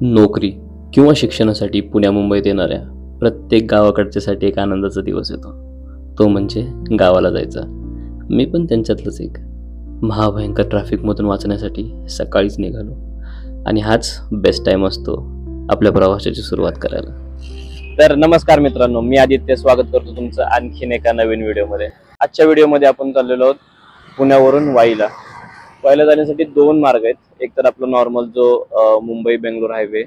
नोकरी किंवा शिक्षणासाठी पुण्या मुंबईत येणाऱ्या प्रत्येक गावाकडच्यासाठी एक आनंदाचा दिवस येतो, तो म्हणजे गावाला जायचा. मी पण त्यांच्यातलंच एक. महाभयंकर ट्रॅफिकमधून वाचण्यासाठी सकाळीच निघालो आणि हाच बेस्ट टाईम असतो आपल्या प्रवासाची सुरुवात करायला. तर नमस्कार मित्रांनो, मी आदित्य स्वागत करतो तुमचं आणखीन एका नवीन व्हिडिओमध्ये. आजच्या व्हिडिओमध्ये आपण चाललेलो आहोत पुण्यावरून वाईला. वाईला जाण्यासाठी दोन मार्ग आहेत. एक तर आपला नॉर्मल जो मुंबई बेंगलोर हायवे,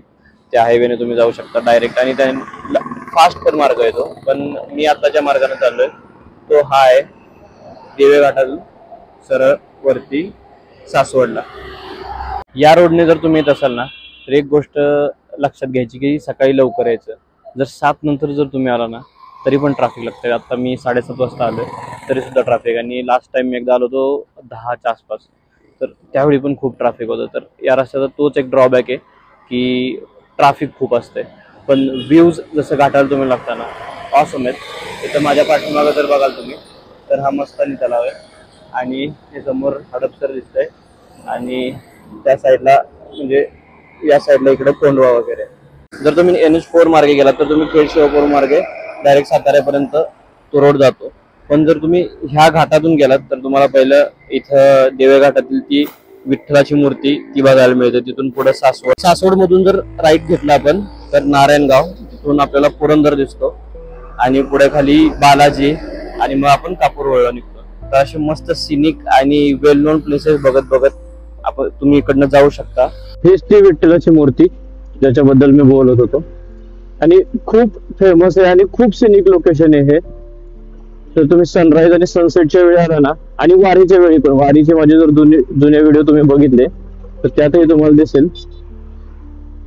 त्या हायवेने तुम्ही जाऊ शकता डायरेक्ट, आणि त्या फास्ट पण मार्ग येतो. पण मी आता ज्या मार्गाने चाललोय तो हा आहे, दिवे घाटातून सरळ वरती सासवडला. या रोडने जर तुम्ही येत असाल ना, तर एक गोष्ट लक्षात घ्यायची की सकाळी लवकर यायचं. जर 7 नंतर जर तुम्ही आला ना तरी पण ट्रॅफिक लागतं. आता मी 7:30 वाजता आलोय तरी सुद्धा ट्रॅफिक, आणि लास्ट टाइम मी एकदा आलो तो 10च्या आसपास, तर त्यावेळी पण खूप ट्रॅफिक होतं. तर या रस्त्याचा तोच एक ड्रॉबॅक आहे की ट्रॅफिक खूप असते, पण व्ह्यूज जसं घाटाला तुम्ही लागता ना ऑसम आहेत. इथं माझ्या पाठीमागं जर बघाल तुम्ही तर हा मस्तानी तलाव आहे, आणि हे समोर हडपसर दिसतंय, आणि त्या साईडला म्हणजे या साईडला इकडे कोंडवा वगैरे. जर तुम्ही NH4 मार्गे गेलात तर तुम्ही खेड शिवापूर मार्गे डायरेक्ट साताऱ्यापर्यंत तो रोड जातो. पण जर तुम्ही ह्या घाटातून गेलात तर तुम्हाला पहिलं इथं देवे घाटातील ती विठ्ठलाची मूर्ती ती बघायला मिळते. तिथून पुढे सासवड मधून जर राईट घेतला आपण तर नारायणगाव, तिथून आपल्याला पुरंदर दिसतो, आणि पुढे खाली बालाजी, आणि मग आपण कापूरहोळला निघतो. तर असे मस्त सिनिक आणि वेल नोन प्लेसेस बघत बघत आपण तुम्ही इकडनं जाऊ शकता. हीच ती विठ्ठलाची मूर्ती ज्याच्याबद्दल मी बोलत होतो, आणि खूप फेमस आहे आणि खूप सिनिक लोकेशन आहे हे. तर तुम्ही सनराईज आणि सनसेटच्या वेळी आला ना, आणि वारीच्या वेळी पण, वारीचे माझे जर जुने व्हिडिओ तुम्ही बघितले तर त्यातही तुम्हाला दिसेल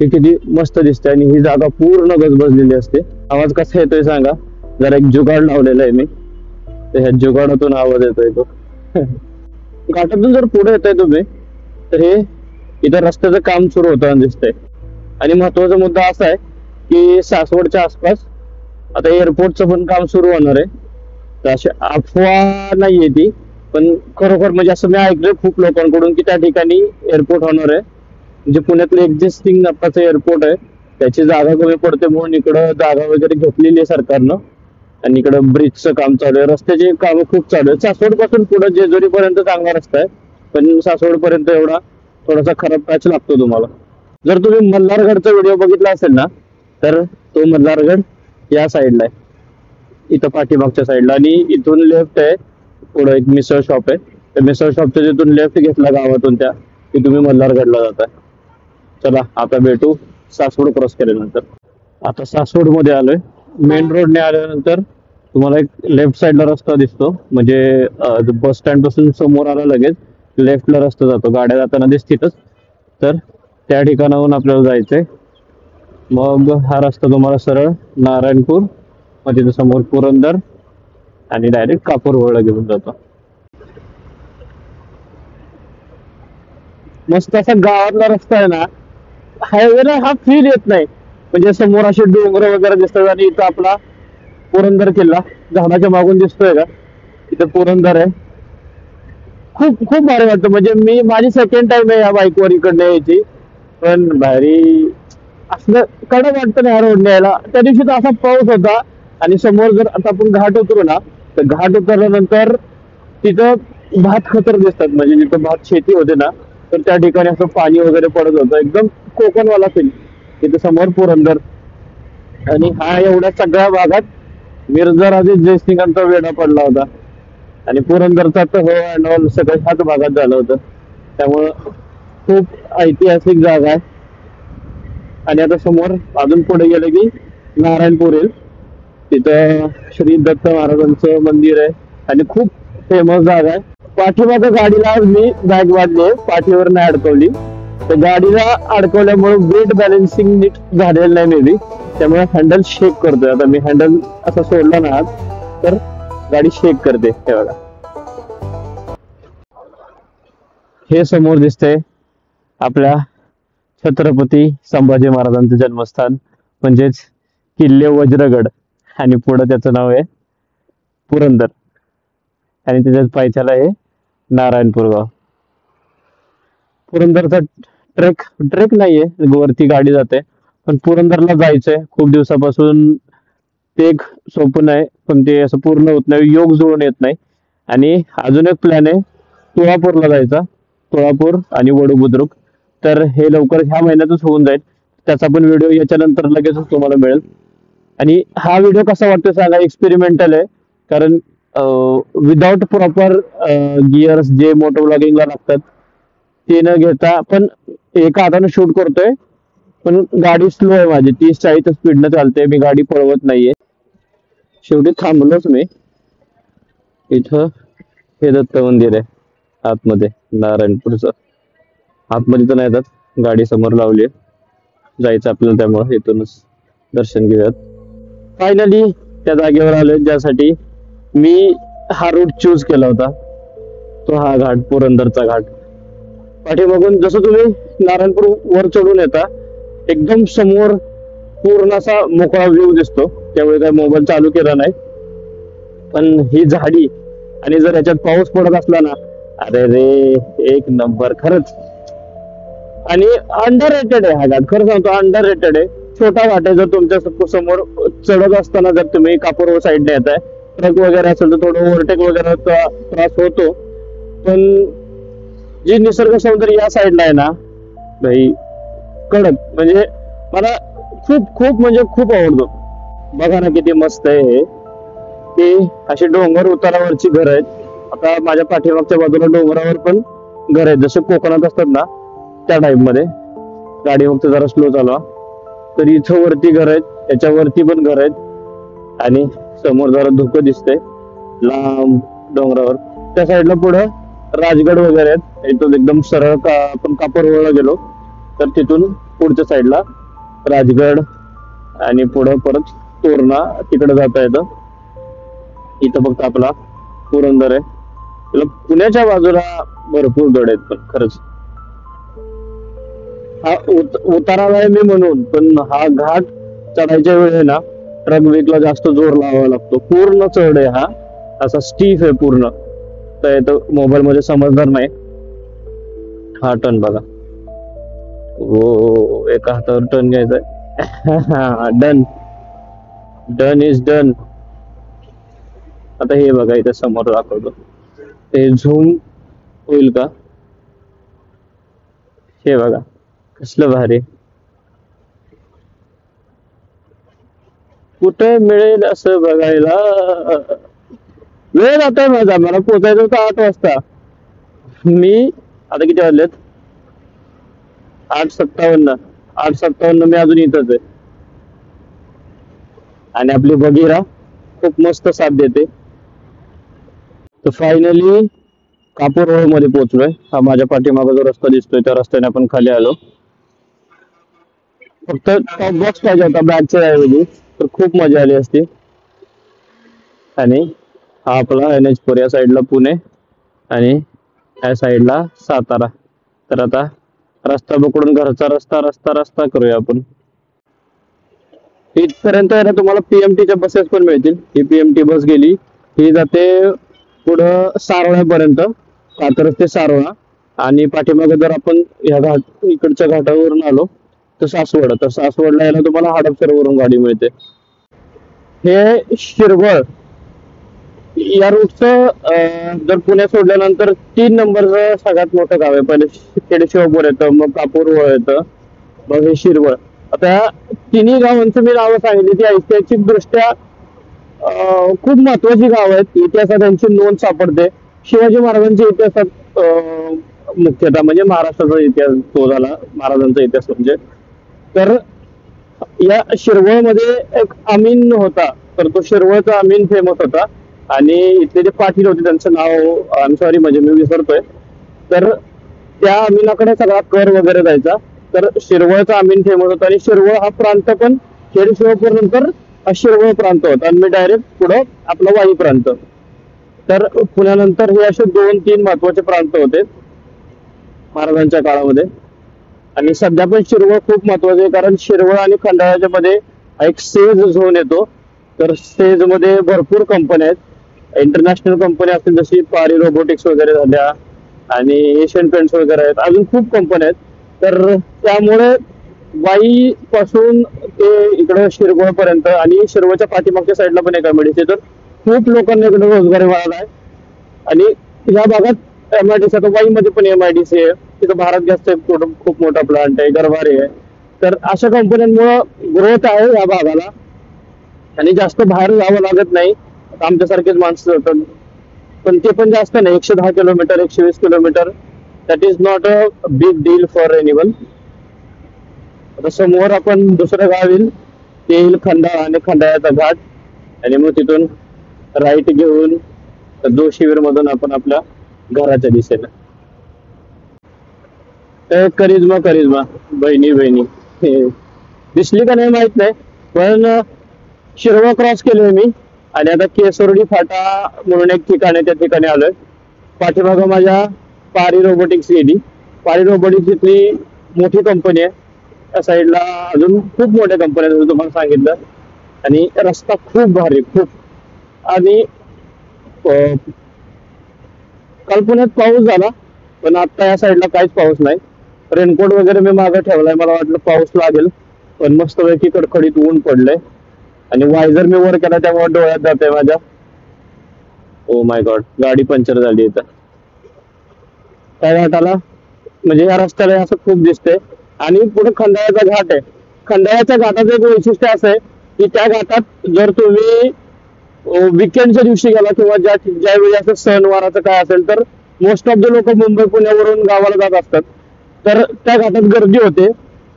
हे किती मस्त दिसते. आणि ही जागा पूर्ण गजबजलेली असते. आवाज कसा येतोय सांगा? जरा एक जुगाड लावलेला आहे मी, तर ह्या जुगाडातून आवाज येतोय तो. घाटातून जर पुढे येतोय तुम्ही तर हे इथं रस्त्याचं काम सुरू होताना दिसतंय. आणि महत्वाचा मुद्दा असा आहे की सासवडच्या आसपास आता एअरपोर्टचं पण काम सुरू होणार आहे. तर अशी अफवा नाहीये ती, पण खरोखर म्हणजे असं मी ऐकलंय खूप लोकांकडून की त्या ठिकाणी एअरपोर्ट होणार आहे. म्हणजे पुण्यातलं एक्झिस्टिंग आत्ताचं एअरपोर्ट आहे त्याची जागा कमी पडते म्हणून इकडं जागा वगैरे घेतलेली आहे सरकारनं, आणि इकडं ब्रिजचं काम चालू आहे, रस्त्याची कामं खूप चालू आहेत. सासवड पासून पुढे जेजुरीपर्यंत चांगला रस्ता आहे, पण सासवड पर्यंत एवढा थोडासा खराब पॅच लागतो तुम्हाला. जर तुम्ही मल्हारगडचा व्हिडिओ बघितला असेल ना तर तो मल्हारगड या साईडला आहे, इथं पाठीमागच्या साईडला, आणि इथून लेफ्ट आहे पुढे एक मिसळ शॉप आहे. त्या मिसळ शॉपच्या तिथून लेफ्ट घेतला गावातून त्या की तुम्ही मल्हारगडला जाताय. चला आता भेटू सासवड क्रॉस केल्यानंतर. आता सासवड मध्ये आलोय. मेन रोडने आल्यानंतर तुम्हाला एक लेफ्ट साईडला रस्ता दिसतो, म्हणजे बस स्टँड पासून समोर आला लगेच लेफ्टला रस्ता जातो, गाड्या जाताना दिसतीलच. तर त्या ठिकाणाहून आपल्याला जायचंय. मग हा रस्ता तुम्हाला सरळ नारायणपूर, मग तिथे समोर पुरंदर, आणि डायरेक्ट कापूरहोळला घेऊन जातो. मस्त असा गावातला रस्ता आहे ना, हायवेला हा फील येत नाही. म्हणजे समोर असे डोंगर वगैरे दिसतात, आणि इथं आपला पुरंदर किल्ला झाडाच्या मागून दिसतोय का, इथं पुरंदर आहे. खूप खूप भारी वाटतं. म्हणजे माझी सेकंड टाइम आहे या बाईकवर इकडनं यायची, पण भारी असलं कडक वाटतं ना या रोडने यायला. त्या दिवशी तर असा पाऊस होता, आणि समोर जर आता आपण घाट उतरू ना तर घाट उतरल्यानंतर तिथं भात खतर दिसतात. म्हणजे जिथं भात शेती होते ना तर त्या ठिकाणी असं पाणी वगैरे पडत होतं, एकदम कोकणवाला फील. तिथं समोर पुरंदर, आणि हा एवढ्या सगळ्या भागात मिर्झा राजे जयसिंगांचा वेढा पडला होता, आणि पुरंदरचा तर हो अँड ऑल सगळं ह्याच भागात झालं होतं. त्यामुळं खूप ऐतिहासिक जागा आहे. आणि आता समोर अजून पुढे गेलं की नारायणपूर येईल, तिथं श्री दत्त महाराजांचं मंदिर आहे, आणि खूप फेमस जागा आहे. पाठीमागं गाडीला मी बॅग बांधली, पाठीवर नाही अडकवली. तर गाडीला अडकवल्यामुळे वेट बॅलन्सिंग नीट झालेलं नाही मे बी, त्यामुळे हँडल शेक करतोय. आता मी हँडल असं सोडला ना तर गाडी शेक करते. हे बघा, हे समोर दिसतंय आपल्या छत्रपती संभाजी महाराजांचं जन्मस्थान, म्हणजेच किल्ले वज्रगड, आणि पुढे त्याचं नाव आहे पुरंदर, आणि त्याच्याच पायथ्याला आहे नारायणपूर गाव. पुरंदरचा ट्रेक ट्रेक नाहीये, वरती गाडी जाते. पण पुरंदरला जायचंय खूप दिवसापासून. ते एक स्वप्न आहे, पण ते असं पूर्ण होत नाही, योग जुळून येत नाही. आणि अजून एक प्लॅन आहे तुळापूरला जायचा. तुळापूर आणि वडू बुद्रुक. तर हे लवकर ह्या महिन्यातच होऊन जाईल. त्याचा पण व्हिडिओ याच्यानंतर लगेचच तुम्हाला मिळेल. आणि हा व्हिडिओ कसा वाटतो सांगा, एक्सपेरिमेंटल आहे. कारण विदाउट प्रॉपर गिअर्स जे मोटो ब्लॉगिंगला लागतात ते न घेता पण एका हाताने शूट करतोय. पण गाडी स्लो आहे माझी, 30-40 स्पीडनं चालते, मी गाडी पळवत नाहीये. शेवटी थांबलोच मी इथं. हे दत्त मंदिर आहे आतमध्ये, नारायणपूरचं. आतमध्ये तर नाही जात, गाडी समोर लावली जायचं आपल्याला, त्यामुळे इथूनच दर्शन घेऊयात. फायनली त्या जागेवर आलोय ज्यासाठी मी हा रूट चूज केला होता. तो हा घाट, पुरंदरचा घाट. पाठीमागून जसं तुम्ही नारायणपूर वर चढून येता, एकदम समोर पूर्ण असा मोकळा व्ह्यू दिसतो. त्यावेळी काय मोबाईल चालू केला नाही. पण ही झाडी, आणि जर याच्यात पाऊस पडत असला ना, अरे रे एक नंबर खरंच. आणि अंडर रेटेड आहे हा घाट, खरं सांगतो अंडर रेटेड आहे. छोटा घाट आहे. जर तुमच्या समोर चढत असताना जर तुम्ही कापूर साईडने येताय, ट्रक वगैरे असेल तर थोडं ओव्हरटेक वगैरे त्रास होतो. पण जी निसर्ग सौंदर्य या साईडला आहे ना भाई, कडक. म्हणजे मला खूप खूप म्हणजे खूप आवडतो. बघा ना किती मस्त आहे हे. ते अशी डोंगर उतारावरची घर आहेत. आता माझ्या पाठीमागच्या बाजूला डोंगरावर पण घर आहेत, जसे कोकणात असतात ना त्या टाइप मध्ये. गाडी फक्त जरा स्लो चालवा. तर इथं वरती घर आहेत, त्याच्यावरती पण घर आहेत. आणि समोर जरा धुकं दिसतंय लांब डोंगरावर. त्या साईडला पुढं राजगड वगैरे आहेत. इथून एकदम सरळ आपण कापूरवळला गेलो तर तिथून पुढच्या साईडला राजगड, आणि पुढं परत तोरणा, तिकडे जाता येतं. इथं फक्त आपला पुरंदर आहे. त्याला पुण्याच्या बाजूला भरपूर गड आहेत. पण खरंच हा उताराला आहे मी म्हणून, पण हा घाट चढायच्या वेळी ना ट्रक ब्रेकला जास्त जोर लावावा लागतो. पूर्ण चढ आहे हा, असा स्टीफ आहे पूर्ण. तर मोबाईल मध्ये समजणार नाही. हा टर्न बघा, हो एका हातावर टर्न घ्यायचा. Done, done is done. आता हे बघा इथे समोर दाखवतो, ते झूम होईल का? हे बघा कसलं भारी. कुठे मिळेल असं बघायला. वेळ जातोय माझा, मला पोचायचं होतं 8 वाजता. मी आता किती वाजलेत? 8:57. 8:57 मी अजून इथंच आहे. आणि आपली बगीरा खूप मस्त साथ देते. तर फायनली कापूर रोड मध्ये पोहोचलोय. हा माझ्या पाठीमागे जो रस्ता दिसतोय त्या रस्त्याने आपण खाली आलो. फक्त टॉप बॉक्स पाहिजे होता बॅगच्या ऐवजी, तर खूप मजा आली असती. आणि हा आपला NH4 या साईडला पुणे, आणि या साईडला सातारा. तर आता रस्ता पकडून घरचा रस्ता रस्ता रस्ता करूया आपण. इथपर्यंत आहे ना तुम्हाला PMTच्या बसेस पण मिळतील. ही PMT बस गेली, ही जाते पुढं सारोळ्यापर्यंत, कात्रज ते सारोळा. आणि पाठीमागे जर आपण ह्या घाट इकडच्या घाटावरून आलो तर सासवड. तर सासवडला यायला तुम्हाला हडपसरवरून गाडी मिळते. हे शिरवळ या रूटचं जर पुणे सोडल्यानंतर 3 नंबरचं सगळ्यात मोठं गाव आहे. पहिले खेडेशिवापूर येतं, मग कापूरवळ येतं, मग हे शिरवळ. आता तिन्ही गावांची मी नावं सांगितली, ती ऐतिहासिक दृष्ट्या खूप महत्वाची गाव आहेत. इतिहासात त्यांची नोंद सापडते. शिवाजी महाराजांच्या इतिहासात मुख्यतः म्हणजे महाराष्ट्राचा इतिहास तो झाला, महाराजांचा इतिहास म्हणजे. तर या शिरवळमध्ये एक अमीन होता, तर तो शिरवळचा अमीन फेमस होता. आणि इथले जे पाटील होते त्यांचं नाव आय एम सॉरी म्हणजे मी विसरतोय. तर त्या अमीनाकडे सगळा कर वगैरे जायचा. तर शिरवळचा अमीन फेमस होता. आणि शिरवळ हा प्रांत पण खेडशिवापूर नंतर शिरवळ प्रांत होता, आणि मी डायरेक्ट पुढं आपला वाई प्रांत. तर पुण्यानंतर हे असे 2-3 महत्वाचे प्रांत होते महाराजांच्या काळामध्ये. आणि सध्या पण शिरवळ खूप महत्वाचे आहे, कारण शिरवळ आणि खंडाळ्याच्या मध्ये एक सेज झोन येतो. तर सेज मध्ये भरपूर कंपन्या आहेत. इंटरनॅशनल कंपनी असतील, जशी पारी रोबोटिक्स वगैरे झाल्या, आणि एशियन पेंट्स वगैरे आहेत. अजून खूप कंपन्या आहेत. तर त्यामुळे वाई पासून ते इकडे शिरवळ पर्यंत आणि शिरवळच्या पाठीमागच्या साईडला पण एक एमआयडीसी, तर खूप लोकांना इकडे रोजगार मिळाला आहे. आणि या भागात एमआयडीसी, आता वाईमध्ये पण एमआयडीसी आहे, तिथं भारत गॅसचा खूप मोठा प्लांट आहे, गरवारे आहे. तर अशा कंपन्यांमुळे ग्रोथ आहे या भागाला आणि जास्त बाहेर जावं लागत नाही. आमच्यासारखेच माणसं जातात, पण ते पण जास्त नाही, 110 kilometre 120 kilometre, that is not a big deal for anyone. आता समोर आपण दुसरं गाव येईल, ते येईल खंडाळा आणि खंडाळ्याचा घाट, आणि मग तिथून राईट घेऊन जोशीवीर मधून आपण आपल्या घराच्या दिशेला. तर करिश्मा बहिणी हे दिसली का नाही माहित नाही, पण शिरवळ क्रॉस केलोय मी आणि आता केसर्डी फाटा म्हणून एक ठिकाण आहे, त्या ठिकाणी आलोय. पाठीमागं माझ्या पारी रोबोटिक्स गेली. पारी रोबोटिक्स इथली मोठी कंपनी आहे. त्या साईडला अजून खूप मोठ्या कंपन्या आहेत, तुम्हाला सांगितलं. आणि रस्ता खूप भारी, खूप. आणि काल पुण्यात पाऊस झाला, पण आता या साईडला काहीच पाऊस नाही. रेनकोट वगैरे मी मागे ठेवलाय, मला वाटलं पाऊस लागेल, पण मस्तपैकी कडकडीत ऊन पडलंय. आणि वायझर मी वर केला त्यामुळे डोळ्यात जाते माझ्या. ओ माय गॉड, गाडी पंक्चर झाली इथं. त्या घाटाला म्हणजे या रस्त्याला असं खूप दिसतंय. आणि पुढे खंडाळ्याचा घाट आहे. खंडाळ्याच्या घाटाचं एक वैशिष्ट्य असं आहे की त्या घाटात जर तुम्ही विकेंडच्या दिवशी गेला किंवा ज्यावेळी असं सणवाराचं काय असेल, तर मोस्ट ऑफ द लोक मुंबई पुण्यावरून गावाला जात असतात, तर त्या घाटात गर्दी होते.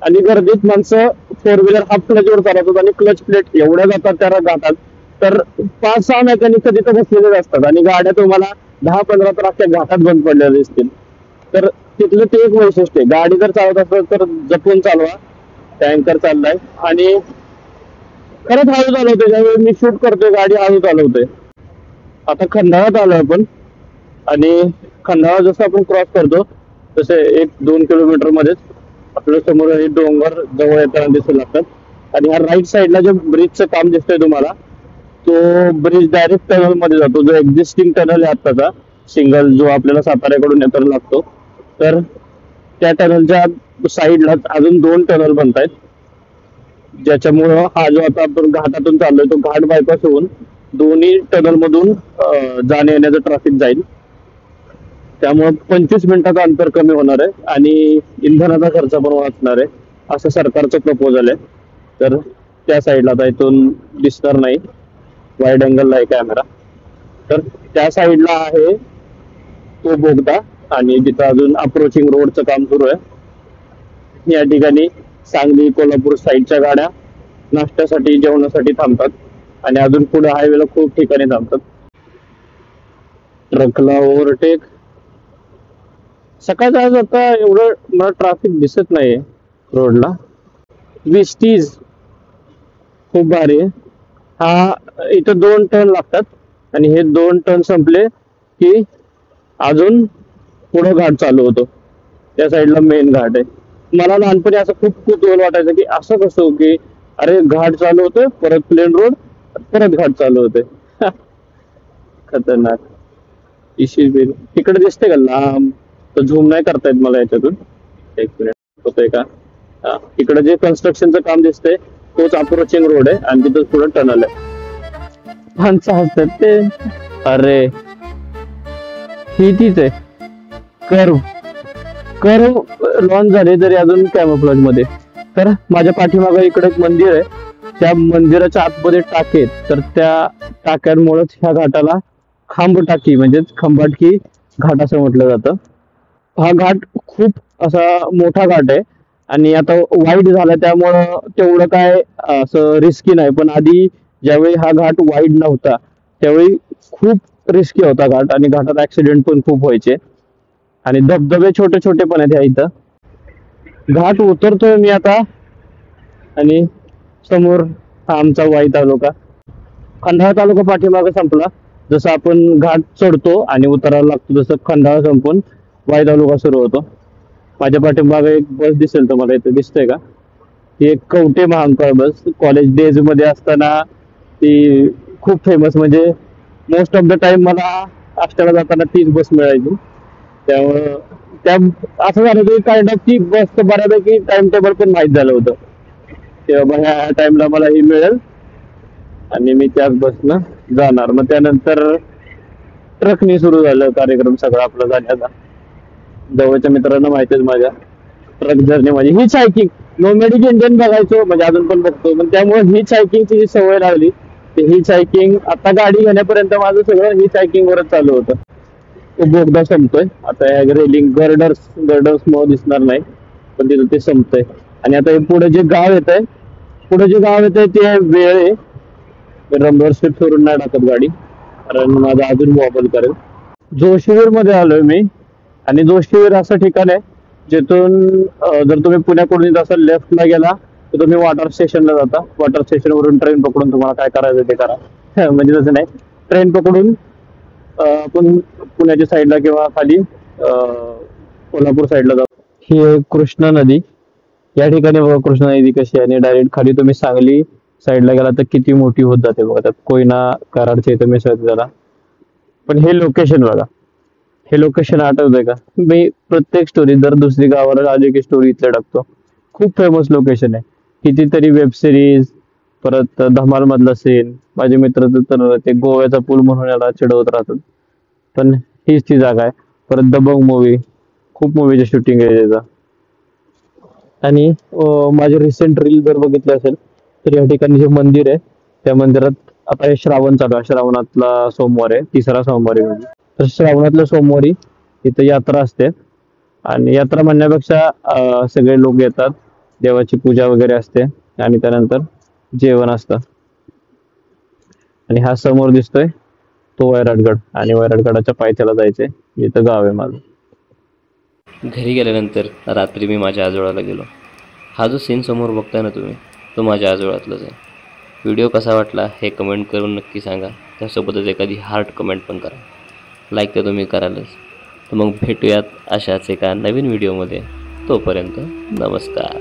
आणि गर्दीत माणसं 4 व्हीलर हाफ क्लचवर चालवतात आणि क्लच प्लेट एवढ्या जातात त्या घाटात, तर 5-6 मेकॅनिक तिथं बसलेले असतात आणि गाड्या तुम्हाला 10-15 तर अख्ख्या घाटात बंद पडलेल्या दिसतील. तर तिथलं ते एक वैशिष्ट्य आहे. गाडी जर चालवत असेल तर जपून चालवा. टँकर चाललाय आणि खरंच हळू चालवतोय, ज्यावेळी मी शूट करतोय गाडी हळू चालवतोय. आता खंडाळ्यात आलोय आपण आणि खंडाळा जसं आपण क्रॉस करतो तसे 1-2 किलोमीटर मध्येच आपल्या समोर हे डोंगर जवळ येताना दिसू लागतात. आणि ह्या राईट साईडला जे ब्रिजचं काम दिसतंय तुम्हाला, तो ब्रिज डायरेक्ट टनल मध्ये जातो. जो एक्झिस्टिंग टनल आहे आत्ताचा सिंगल, जो आपल्याला साताऱ्याकडून येताना लागतो, तर त्या टनलच्या साईडलाच अजून 2 टनल बनतायत, ज्याच्यामुळं हा जो आता आपण घाटातून चाललोय तो घाट बायपास होऊन दोन्ही टनल मधून जाण्या येण्याचं ट्रॅफिक जाईल. त्यामुळे 25 मिनिटाचं अंतर कमी होणार आहे आणि इंधनाचा खर्च पण वाचणार आहे, असं सरकारचं प्रपोजल आहे. तर त्या साईडला आता इथून दिसणार नाही, वाईड अँगलला आहे कॅमेरा. तर त्या साईडला आहे तो बोगदा आणि तिथं अजून अप्रोचिंग रोडचं काम सुरू आहे. या ठिकाणी सांगली कोल्हापूर साईडच्या गाड्या नाश्त्यासाठी जेवणासाठी थांबतात आणि अजून पुढे हायवेला खूप ठिकाणी थांबतात. ट्रकला ओव्हरटेक. सकाळचं आज आता एवढं मला ट्रॅफिक दिसत नाहीये रोडला. विस्टीज खूप भारी आहे. हा इथं 2 टर्न लागतात आणि हे 2 टर्न संपले की अजून पुढं घाट चालू होतो. त्या साईडला मेन घाट आहे. मला लहानपणी असं खूप कुतूहल वाटायचं की असं कसं की अरे घाट चालू होतोय, परत प्लेन रोड, परत घाट चालू होतोय. खतरनाक. तिकडे दिसते का लांब, तर झूम नाही करतायत मला याच्यातून. 1 मिनिट होतोय का? हा, इकडे जे कन्स्ट्रक्शनचं काम दिसतंय तोच अप्रोचिंग रोड आहे आणि तिथं पुढे टनल आहे. माणसं हसतात ते. अरे ही तीच आहे कर्व लॉन्च झाले तरी अजून कॅमोफ्लेज मध्ये. तर माझ्या पाठीमागे इकडे एक मंदिर आहे, त्या मंदिराच्या आतमध्ये टाके आहेत, तर त्या टाक्यांमुळेच ह्या घाटाला खांब टाकी म्हणजेच खंबाटकी घाट असं म्हटलं जातं. हा घाट खूप असा मोठा घाट आहे आणि आता वाईड झाला त्यामुळं तेवढं काय असं रिस्की नाही, पण आधी ज्यावेळी हा घाट वाईड नव्हता त्यावेळी खूप रिस्की होता घाट आणि घाटात ऍक्सिडेंट पण खूप व्हायचे आणि धबधबे छोटे छोटे पण आहेत ह्या इथं. घाट उतरतोय मी आता आणि समोर हा आमचा वाई तालुका. खंडाळा तालुका पाठीमागे संपला. जसं आपण घाट चढतो आणि उतरायला लागतो तसं खंडाळा संपून वाई तालुका सुरू होतो. माझ्या पाठीमागे एक बस दिसेल तुम्हाला, इथे दिसतंय का? ही एक कवठे महांकाळ बस. कॉलेज डेज मध्ये असताना ती खूप फेमस, म्हणजे मोस्ट ऑफ द टाइम मला आष्टाला जाताना तीच बस मिळायची. त्यामुळं त्या असं झालं की काइंड ऑफ की बसचं बऱ्यापैकी टाइम टेबल पण माहीत झालं होतं की बाबा ह्या टाइमला मला ही मिळेल आणि मी त्याच बसनं जाणार. मग त्यानंतर ट्रकनी सुरू झालं कार्यक्रम सगळा आपला जाण्याचा. जवळच्या मित्रांना माहितीच माझ्या ट्रक जर्नी माझी हिच हायकिंग नोमॅडिक इंडियन बघायचो म्हणजे अजून पण बघतो, पण त्यामुळे हिच हायकिंगची जी सवय लागली ते हिच हायकिंग आता गाडी घेण्यापर्यंत माझं सगळं हिच हायकिंग वरच चालू होतं. तो बोगदा संपतोय आता, या रेलिंग गर्डर्स मुळे दिसणार नाही पण तिथं ते संपतंय. आणि आता हे पुढे जे गाव येत आहे ते वेळ आहे. रंबर स्ट्रीप सोडून नाही टाकत गाडी कारण माझा अजून मोबाईल करेल. जोशीवीर मध्ये आलोय मी आणि जोशीवीर असं ठिकाण आहे जिथून जर तुम्ही पुण्याकडून येत असाल लेफ्टला गेला तर तुम्ही वॉटर स्टेशनला जाता. वॉटर स्टेशन वरून ट्रेन पकडून तुम्हाला काय करायचं ते करा म्हणजे तसं नाही, ट्रेन पकडून आपण पुण्याच्या साईडला किंवा खाली कोल्हापूर साईडला जातो. ही आहे कृष्णा नदी. या ठिकाणी बघा कृष्णा नदी कशी आहे आणि डायरेक्ट खाली तुम्ही सांगली साईडला गेला तर किती मोठी होत जाते बघा. त्यात कोयना कराडच्या इथं मिसळते त्याला. पण हे लोकेशन बघा, हे लोकेशन आठवतंय का? मी प्रत्येक स्टोरी दर दुसरी गावाला आली की स्टोरी इथल्या टाकतो. खूप फेमस लोकेशन आहे. कितीतरी वेब सिरीज, परत धमाल मधला सीन, माझे मित्र तर ते गोव्याचा पूल म्हणून याला चिडवत राहतात, पण हीच ती जागा आहे. परत दबंग मूवी, खूप मूवीचे शूटिंग आहे त्याचा. आणि माझे रिसेंट रील जर बघितले असेल तर या ठिकाणी जे मंदिर आहे त्या मंदिरात आता हे श्रावण चालू आहे, श्रावणातला सोमवार आहे, तिसरा सोमवार आहे म्हणजे. तर श्रावणातल्या सोमवारी इथं यात्रा असते आणि यात्रा म्हणण्यापेक्षा सगळे लोक येतात, देवाची पूजा वगैरे असते आणि त्यानंतर जेवण असतं. आणि हा समोर दिसतोय तो वैराटगड आणि वैराटगडाच्या पायथ्याला जायचंय, इथं गाव आहे माझं. घरी गेल्यानंतर रात्री मी माझ्या आजोळाला गेलो. हा जो सीन समोर बघताय ना तुम्ही, तो माझ्या आजोळातलाच आहे. व्हिडिओ कसा वाटला हे कमेंट करून नक्की सांगा. त्यासोबतच एखादी हार्ट कमेंट पण करा. लाईक तर तुम्ही करालच. तर मग भेटूयात अशाच एका नवीन व्हिडिओमध्ये. तोपर्यंत नमस्कार.